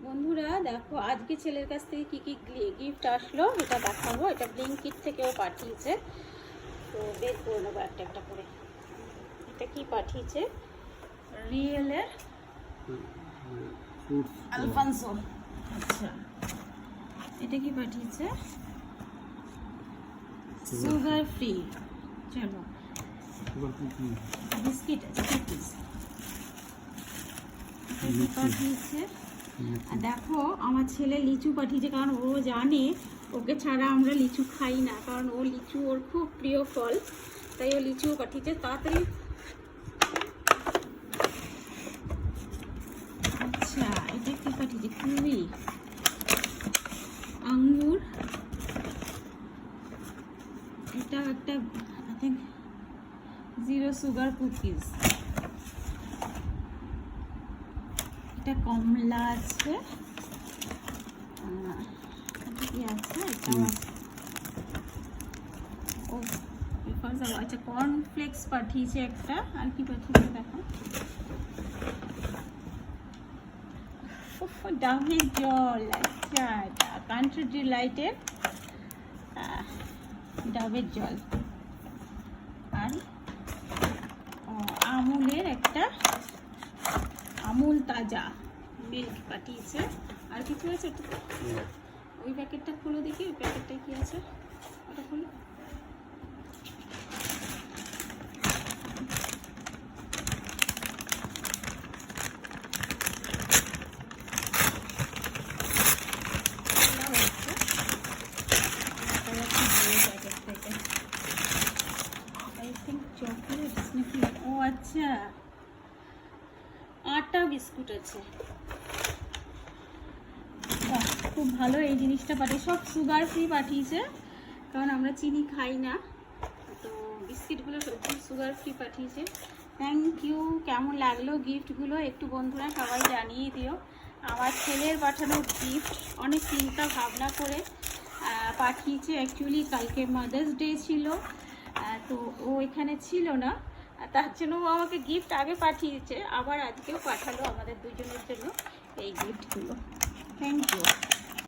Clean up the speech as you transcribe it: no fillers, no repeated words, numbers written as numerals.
বন্ধুরা দেখো আজকে ছেলের কাছ থেকে কি কি গিফট আসলো এটা দেখাবো। এটা ব্লিঙ্কিট থেকেও পাঠিয়েছে, তো বের করে নেবো একটা একটা করে। এটা কি পাঠিয়েছে? রিয়েলের আলফানসো। আচ্ছা, এটা কি পাঠিয়েছে? Sugar free. চলো বিস্কিট আছে কুকিজ। এটা কি পাঠিয়েছে? দেখো আমার ছেলে লিচু পাঠিয়েছে, কারণ ও জানে ওকে ছাড়া আমরা লিচু খাই না, কারণ ও লিচু ওর খুব প্রিয় ফল, তাই ও লিচুও পাঠিয়েছে। তাড়াতাড়ি। আচ্ছা, এটা কি পাঠিয়েছে? কিউই, আঙ্গুর। এটা একটা আই থিঙ্ক 0 সুগার কুকিজ। এটা কমলা আছে, কি আছে এটা? ও আচ্ছা, কর্নফ্লেক্স পাঠিয়েছে একটা। আর কি পাঠিয়েছে দেখো? ডাবের জল। আচ্ছা, কান্ট্রি ডিলাইটের ডাবের জল। আর আমুলের একটা আমুল তাজা মিল্ক পাঠিয়েছে। আর কিছু আছে? ওই প্যাকেটটা খুলো দেখি, ওই প্যাকেটটা কি আছে ওটা খুলো। ও আচ্ছা, আটা বিস্কুট আছে। খুব ভালো এই জিনিসটা পাঠিয়ে, সব সুগার ফ্রি পাঠিয়েছে, কারণ আমরা চিনি খাই না, তো বিস্কিটগুলো সুগার ফ্রি পাঠিয়েছে। Thank you. কেমন লাগলো গিফটগুলো একটু বন্ধুরা সবাই জানিয়ে দিও। আমার ছেলের পাঠানো গিফট অনেক চিন্তা ভাবনা করে পাঠিয়েছে। অ্যাকচুয়ালি কালকে মাদার্স ডে ছিল, তো ও এখানে ছিল না, তার জন্য ও আমাকে গিফট আগে পাঠিয়েছে, আবার আজকেও পাঠালো আমাদের দুজনের জন্য এই গিফটগুলো। Thank you.